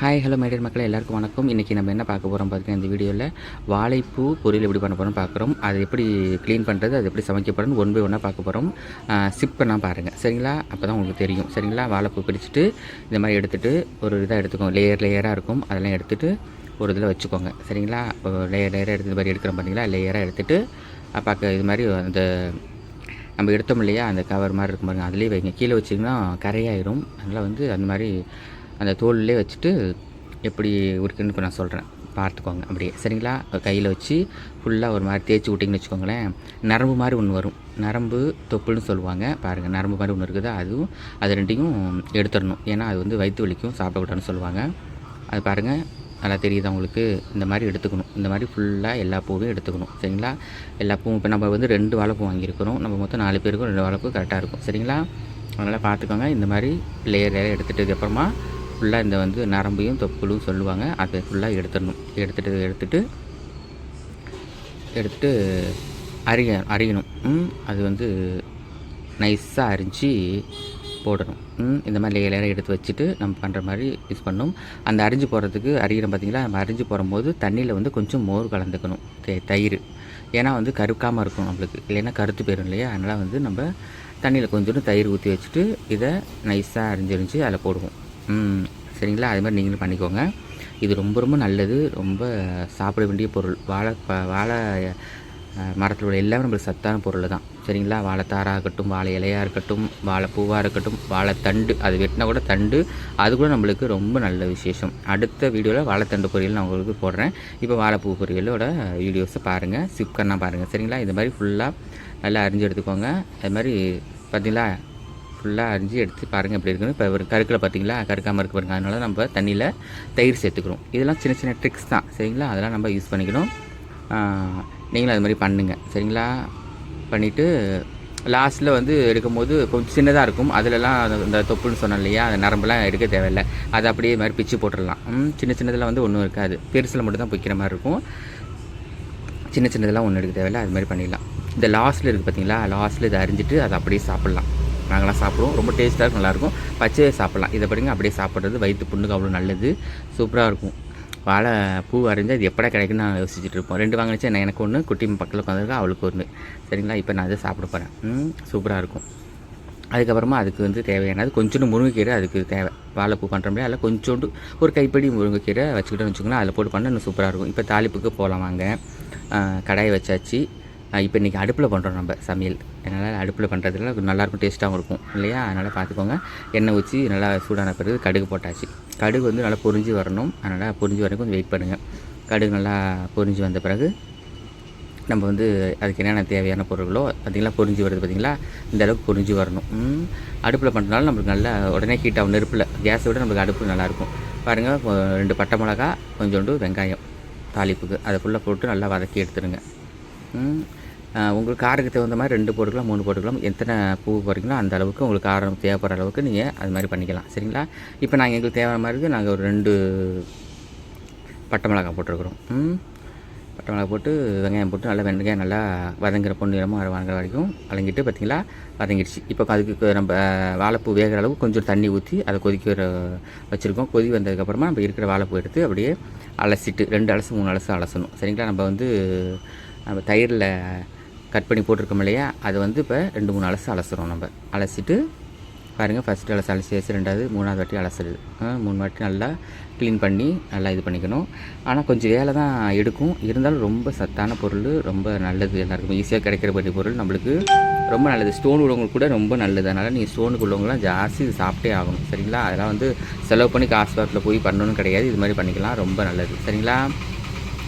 Hi hello my dear மக்களே, எல்லாருக்கும் வணக்கம். இன்றைக்கி நம்ம என்ன பார்க்க போகிறோம் பார்த்தீங்கன்னா, இந்த வீடியோவில் வாழைப்பூ பொரியல் எப்படி பண்ண போகிறோம் பார்க்குறோம். அது எப்படி க்ளீன் பண்ணுறது, அது எப்படி சமைக்கப்படுறோன்னு ஒன் பை ஒன்னாக பார்க்க போகிறோம். ஸ்கிப் பண்ணால் பாருங்கள் சரிங்களா, அப்போ தான் உங்களுக்கு தெரியும் சரிங்களா. வாழைப்பூ பிரிச்சுட்டு இந்த மாதிரி எடுத்துகிட்டு ஒரு இதாக எடுத்துக்கோங்க, லேயராக இருக்கும், அதெல்லாம் எடுத்துகிட்டு ஒரு இதில் வச்சுக்கோங்க சரிங்களா. லேயராக எடுத்து மாதிரி எடுக்கிறோம் பார்த்தீங்களா, லேயராக எடுத்துகிட்டு பார்க்க இது மாதிரி அந்த நம்ம எடுத்தோம் இல்லையா, அந்த கவர் மாதிரி இருக்கும் பாருங்கள், அதுலேயே வைங்க. கீழே வச்சிங்கன்னா கரையாயிரும். அதனால் அந்த மாதிரி அந்த தோல்லே வச்சுட்டு எப்படி இருக்குன்னு இப்போ நான் சொல்கிறேன், பார்த்துக்கோங்க அப்படியே சரிங்களா. கையில் வச்சு ஃபுல்லாக ஒரு மாதிரி தேய்ச்சி விட்டிங்கன்னு வச்சுக்கோங்களேன், நரம்பு மாதிரி ஒன்று வரும், நரம்பு தொப்புள்னு சொல்லுவாங்க பாருங்கள். நரம்பு மாதிரி ஒன்று இருக்குது, அது ரெண்டையும் எடுத்துடணும். ஏன்னா அது வயிற்று வலிக்கும், சாப்பிடக்கூடாதுன்னு சொல்லுவாங்க. அது பாருங்கள், நல்லா தெரியுது உங்களுக்கு. இந்த மாதிரி எடுத்துக்கணும், இந்த மாதிரி ஃபுல்லாக எல்லா பூவையும் எடுத்துக்கணும் சரிங்களா. எல்லா பூவும் இப்போ நம்ம 2 வாழைப்பூ வாங்கியிருக்கிறோம், நம்ம மொத்தம் 4 பேருக்கும் 2 வாழைப்பூ கரெக்டாக இருக்கும் சரிங்களா. அதனால் பார்த்துக்கோங்க. இந்த மாதிரி லேயர் எடுத்துகிட்டதுக்கப்புறமா ஃபுல்லாக இந்த நரம்பையும் தொப்புளும் சொல்லுவாங்க, அதை ஃபுல்லாக எடுத்துடணும். எடுத்துகிட்டு அரியணும். அது நைஸாக அரிஞ்சு போடணும். இந்த மாதிரி லேயராக எடுத்து வச்சுட்டு நம்ம பண்ணுற மாதிரி யூஸ் பண்ணணும். அந்த அரிஞ்சு போடுறதுக்கு அரியிறம் பார்த்திங்களா, நம்ம அரிஞ்சு போடும்போது தண்ணியில் கொஞ்சம் மோர் கலந்துக்கணும், தயிர். ஏன்னா கருக்காமல் இருக்கும் நம்மளுக்கு, இல்லைன்னா கருத்து போயிடும் இல்லையா. அதனால் நம்ம தண்ணியில் கொஞ்சோண்டு தயிர் ஊற்றி வச்சுட்டு இதை நைஸாக அரிஞ்சு அதில் போடுவோம் சரிங்களா. அது மாதிரி நீங்களும் பண்ணிக்கோங்க. இது ரொம்ப ரொம்ப நல்லது, ரொம்ப சாப்பிட வேண்டிய பொருள். வாழை மரத்தில் உள்ள எல்லாமே நம்மளுக்கு சத்தான பொருள் தான் சரிங்களா. வாழைத்தாராக இருக்கட்டும், வாழை இலையாக இருக்கட்டும், வாழைப்பூவாக இருக்கட்டும், வாழைத்தண்டு, அது வெட்டினா கூட தண்டு, அது கூட நம்மளுக்கு ரொம்ப நல்ல விசேஷம். அடுத்த வீடியோவில் வாழைத்தண்டு பொரியல் நான் உங்களுக்கு போடுறேன். இப்போ வாழைப்பூ பொரியலோட வீடியோஸை பாருங்கள், ஸ்கிப் பண்ணா பாருங்கள் சரிங்களா. இந்த மாதிரி ஃபுல்லாக நல்லா அரிஞ்சு எடுத்துக்கோங்க. அது மாதிரி பார்த்தீங்களா, ஃபுல்லாக அரிஞ்சு எடுத்து பாருங்கள் எப்படி இருக்குன்னு. இப்போ ஒரு கருக்கில் பார்த்தீங்களா, கருக்காமல் இருக்கு பாருங்கள். அதனால நம்ம தண்ணியில் தயிர் சேர்த்துக்கிறோம். இதெல்லாம் சின்ன சின்ன ட்ரிக்ஸ் தான் சரிங்களா, அதெல்லாம் நம்ம யூஸ் பண்ணிக்கணும். நீங்களும் அது மாதிரி பண்ணுங்கள் சரிங்களா. பண்ணிவிட்டு லாஸ்ட்டில் எடுக்கும் போது கொஞ்சம் சின்னதாக இருக்கும், அதிலலாம் இந்த தொப்புன்னு சொன்னோம் இல்லையா, அந்த நரம்பெல்லாம் எடுக்க தேவையில்லை, அதை அப்படியே மாதிரி பிச்சு போட்டுடலாம். சின்ன சின்னதில் ஒன்றும் இருக்காது, பெருசில் மட்டும் தான் பிக்கிற மாதிரி இருக்கும். சின்ன சின்னதெல்லாம் ஒன்றும் எடுக்க தேவையில்லை, அது மாதிரி பண்ணிடலாம். இந்த லாஸ்ட்டில் இருக்குது பார்த்தீங்களா, லாஸ்ட்டில் இதை அரிஞ்சிட்டு அதை அப்படியே சாப்பிட்லாம். நாங்களாம் சாப்பிடுவோம், ரொம்ப டேஸ்ட்டாக இருக்கும், நல்லாயிருக்கும். பச்சையே சாப்பிட்லாம். இதை படிங்க, அப்படியே சாப்பிட்றது வயிற்று புண்ணுக்கு அவ்வளோ நல்லது, சூப்பராக இருக்கும். வாழை பூ அரிஞ்சு அது எப்படா கிடைக்குன்னு நான் யோசிச்சுட்டு இருப்போம். 2 வாங்கினேன், எனக்கு ஒன்று, குட்டி பக்கத்தில் உட்காந்துருக்கா அவளுக்கு ஒன்று சரிங்களா. இப்போ நான் அதை சாப்பிட போகிறேன். சூப்பராக இருக்கும். அதுக்கப்புறமா அதுக்கு தேவையானது கொஞ்சோண்டு முருங்கைக்கீரை அதுக்கு தேவை. வாழைப்பூ பண்ணுறோம்லையா, அதில் கொஞ்சோண்டு ஒரு கைப்படி முருங்கைக்கீரை வச்சுக்கிட்டோன்னு வச்சுக்கோங்களேன், அதில் போட்டு பண்ணால் இன்னும் சூப்பராக இருக்கும். இப்போ தாளிப்புக்கு போகலாம் வாங்க. கடாயை வச்சாச்சு. இப்போ இன்றைக்கி அடுப்பில் பண்ணுறோம் நம்ம சமையல், அதனால் அடுப்பில் பண்ணுறதுல நல்லாயிருக்கும், டேஸ்ட்டாகவும் இருக்கும் இல்லையா. அதனால் பார்த்துக்கோங்க. எண்ணெய் ஊற்றி நல்லா சூடான பிறகு கடுகு போட்டாச்சு. கடுகு நல்லா பொரிஞ்சு வரணும், அதனால் பொரிஞ்சு வரைக்கும் கொஞ்சம் வெயிட் பண்ணுங்கள். கடுகு நல்லா பொரிஞ்சு வந்த பிறகு நம்ம அதுக்கு என்னென்ன தேவையான பொருட்களோ பார்த்திங்களா, பொரிஞ்சு வருது பார்த்திங்களா, இந்த அளவுக்கு பொரிஞ்சு வரணும். அடுப்பில் பண்ணுறதுனால நம்மளுக்கு நல்லா உடனே ஹீட் ஆகும். நெருப்பில் கேஸை விட நம்மளுக்கு அடுப்பு நல்லாயிருக்கும். பாருங்கள், 2 பட்டை மிளகா, கொஞ்சோண்டு வெங்காயம் தாளிப்புக்கு, அதை ஃபுல்லாக போட்டு நல்லா வதக்கி எடுத்துருங்க. உங்களுக்கு காரத்துக்கு தகுந்த மாதிரி 2 போட்டுக்கலாம், 3 போட்டுக்கலாம். எத்தனை பூ போடுறீங்களோ அந்த அளவுக்கு உங்களுக்கு காரம் தேவைப்படுற அளவுக்கு நீங்கள் அது மாதிரி பண்ணிக்கலாம் சரிங்களா. இப்போ நாங்கள் எங்களுக்கு தேவையான மாதிரி நாங்கள் ஒரு 2 பட்டை மிளகாய் போட்டிருக்கிறோம். பட்டை மிளகாய் போட்டு வெங்காயம் போட்டு நல்லா வெங்காயம் நல்லா வதங்குற பொண்ணு நிறமாக வதங்குற வரைக்கும் வதங்கிட்டு பார்த்திங்களா, வதங்கிடுச்சு. இப்போ அதுக்கு நம்ம வாழைப்பூ வேகிற அளவுக்கு கொஞ்சம் தண்ணி ஊற்றி அதை கொதிக்க வச்சுருக்கோம். கொதி வந்ததுக்கப்புறமா நம்ம இருக்கிற வாழைப்பூ எடுத்து அப்படியே அலசிட்டு 2 அலசு 3 அலசு அலசணும் சரிங்களா. நம்ம தயிரில் கட் பண்ணி போட்டிருக்கோம் இல்லையா, அது இப்போ 2-3 அலசு அலசுகிறோம். நம்ம அலசிட்டு பாருங்கள், ஃபஸ்ட்டு அலசி 2வது 3வது வாட்டி அலசுறது, 3 வாட்டி நல்லா க்ளீன் பண்ணி நல்லா இது பண்ணிக்கணும். ஆனால் கொஞ்சம் வேலை தான் எடுக்கும், இருந்தாலும் ரொம்ப சத்தான பொருள், ரொம்ப நல்லது, எல்லாருக்கும் ஈஸியாக கிடைக்கிற வேண்டிய பொருள், நம்மளுக்கு ரொம்ப நல்லது. ஸ்டோன் உள்ளவங்களுக்கு கூட ரொம்ப நல்லது. அதனால் நீங்கள் ஸ்டோனுக்கு உள்ளவங்களாம் ஜாஸ்தி இது சாப்பிட்டே ஆகணும் சரிங்களா. அதெல்லாம் செலவு பண்ணி ஹாஸ்பிட்டலில் போய் பண்ணணும்னு கிடையாது, இது மாதிரி பண்ணிக்கலாம், ரொம்ப நல்லது சரிங்களா.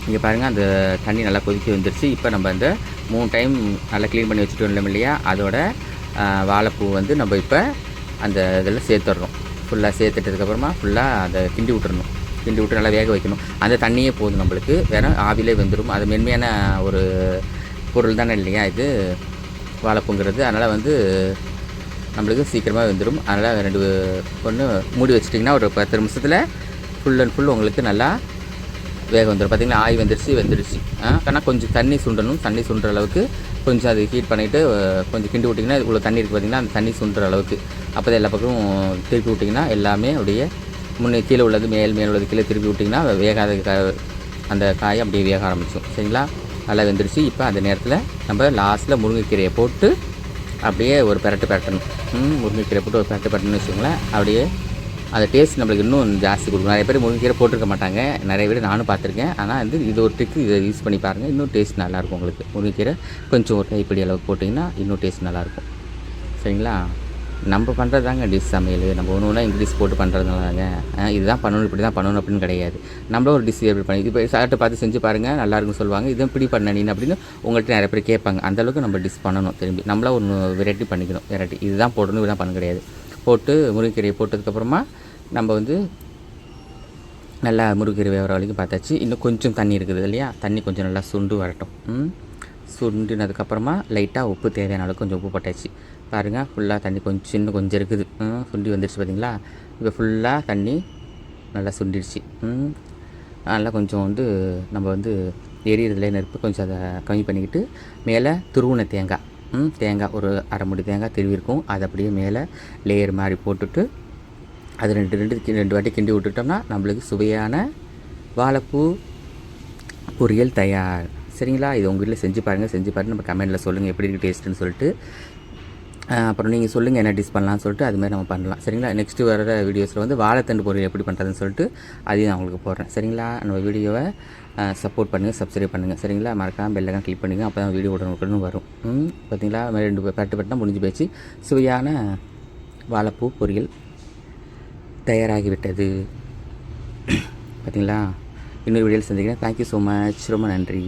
இங்கே பாருங்கள், அந்த தண்ணி நல்லா கொதிக்க வந்துருச்சு. இப்போ நம்ம 3 டைம் நல்லா க்ளீன் பண்ணி வச்சுட்டு வரலாம் இல்லையா, அதோட வாழைப்பூ நம்ம இப்போ அந்த இதில் சேர்த்துட்றோம். ஃபுல்லாக சேர்த்துட்டதுக்கப்புறமா ஃபுல்லாக அதை கிண்டி விட்டுறணும். கிண்டி விட்டு நல்லா வேக வைக்கணும். அந்த தண்ணியே போதும் நம்மளுக்கு, வேறு ஆவிலே வெந்துடும். அது மென்மையான ஒரு பொருள் தானே இல்லையா இது வாழைப்பூங்கிறது. அதனால் நம்மளுக்கு சீக்கிரமாக வெந்துடும். அதனால் 2 ஒன்று மூடி வச்சிட்டிங்கன்னா ஒரு 10 நிமிஷத்தில் ஃபுல் அண்ட் ஃபுல் உங்களுக்கு நல்லா வேக வந்துடும். பார்த்திங்கன்னா ஆய் வெந்துடுச்சு. ஆனால் கொஞ்சம் தண்ணி சுண்டணும். தண்ணி சுண்டுற அளவுக்கு கொஞ்சம் அது ஹீட் பண்ணிவிட்டு கொஞ்சம் கிண்டி விட்டிங்கன்னா இவ்வளோ தண்ணி இருக்குது பார்த்திங்கன்னா, அந்த தண்ணி சுண்டுற அளவுக்கு. அப்போ தான் எல்லா பக்கமும் திருப்பி விட்டிங்கன்னா எல்லாமே அப்படியே முன்னே கீழே உள்ளது மேல் உள்ளது கீழே திருப்பி விட்டிங்கன்னா வேகாத அந்த காய் அப்படியே வேக ஆரம்பிச்சிடும். சரிங்களா, நல்லா வெந்துருச்சு. இப்போ அந்த நேரத்தில் நம்ம லாஸ்ட்டில் முருங்கைக்கீரையை போட்டு அப்படியே ஒரு பெரட்டணும். முருங்கைக்கீரை போட்டு ஒரு பெரட்டணும்னு வச்சுக்கோங்களேன். அப்படியே அந்த டேஸ்ட் நம்மளுக்கு இன்னும் ஜாஸ்தி கொடுக்கும். நிறைய பேர் முருங்கைக்கீரை போட்டிருக்க மாட்டாங்க, நிறைய பேர் நானும் பார்த்துருக்கேன். ஆனால் வந்து இது ஒரு ட்ரிக்கு, இதை யூஸ் பண்ணி பாருங்கள், இன்னும் டேஸ்ட் நல்லாயிருக்கும் உங்களுக்கு. முருங்கைக்கீரை கொஞ்சம் ஒரு கைப்பிடி அளவுக்கு போட்டிங்கன்னா இன்னும் டேஸ்ட் நல்லாயிருக்கும். சரிங்களா, நம்ம பண்ணுறது தாங்க டிஷ் சமையல். நம்ம ஒன்று ஒன்றா இன்க்ரீஸ் போட்டு பண்ணுறதுனால தாங்க இதுதான் பண்ணணும், இப்படி தான் பண்ணணும் அப்படின்னு கிடையாது. நம்மளும் ஒரு டிஷ் எப்படி பண்ணி இப்போ சாப்பிட்டு பார்த்து செஞ்சு பாருங்கள், நல்லாயிருக்குன்னு சொல்லுவாங்க. இதை இப்படி பண்ண நீ அப்படின்னு உங்கள்கிட்ட நிறைய பேர் கேட்பாங்க. அந்தளவுக்கு நம்ம டிஷ் பண்ணணும். திரும்பி நம்மளாம் ஒரு வெரைட்டி பண்ணிக்கணும். வெரைட்டி இதுதான் போடணும், இதுதான் பண்ண கிடையாது. போட்டு முருங்கைக்கீரையை போட்டதுக்கப்புறமா நம்ம வந்து நல்லா முருங்கைக்கீரை வேகிற வரைக்கும் பார்த்தாச்சு. இன்னும் கொஞ்சம் தண்ணி இருக்குது இல்லையா, தண்ணி கொஞ்சம் நல்லா சுண்டு வரட்டும். சுண்டினதுக்கப்புறமா லைட்டாக உப்பு தேவையான அளவுக்கு கொஞ்சம் உப்பு போட்டாச்சு. பாருங்கள், ஃபுல்லாக தண்ணி இன்னும் கொஞ்சம் இருக்குது. சுண்டி வந்துடுச்சு பார்த்தீங்களா. இப்போ ஃபுல்லாக தண்ணி நல்லா சுண்டிடுச்சு. நல்லா கொஞ்சம் வந்து நம்ம வந்து எரியறதுல நெருப்பு கொஞ்சம் அதை கம்மி பண்ணிக்கிட்டு மேலே துருவின தேங்காய் ஒரு அரை மூடி தேங்காய் திருவிருக்கும், அதை அப்படியே மேலே லேயர் மாதிரி போட்டுட்டு அது ரெண்டு வாட்டி கிண்டி விட்டுட்டோம்னா நம்மளுக்கு சுவையான வாழைப்பூ பொரியல் தயார். சரிங்களா, இது உங்கள் வீட்டில் செஞ்சு பாருங்கள். நம்ம கமெண்ட்டில் சொல்லுங்கள் எப்படி இருக்குது டேஸ்ட்டுன்னு சொல்லிட்டு. அப்புறம் நீங்கள் சொல்லுங்கள் என்ன டிஷ் பண்ணலாம்னு சொல்லிட்டு அதுமாதிரி நம்ம பண்ணலாம். சரிங்களா, நெக்ஸ்ட்டு வர வீடியோஸில் வந்து வாழைத்தண்டு பொரியல் எப்படி பண்ணுறதுன்னு சொல்லிட்டு அதையும் நான் உங்களுக்கு போடுறேன். சரிங்களா, நம்ம வீடியோவை சப்போர்ட் பண்ணுங்கள், சப்ஸ்கிரைப் பண்ணுங்கள். சரிங்களா, மறக்காமல் பெல் ஐகான் கிளிக் பண்ணுங்கள், அப்போ தான் வீடியோ உடனுக்குடன் வரும். பார்த்தீங்களா, 2 பரட்டு முடிஞ்சு போயிடுச்சு. சுவையான வாழைப்பூ பொரியல் தயாராகிவிட்டது. பார்த்தீங்களா, இன்னொரு வீடியோவில் சந்திக்கிறேன். தேங்க்யூ ஸோ மச், ரொம்ப நன்றி.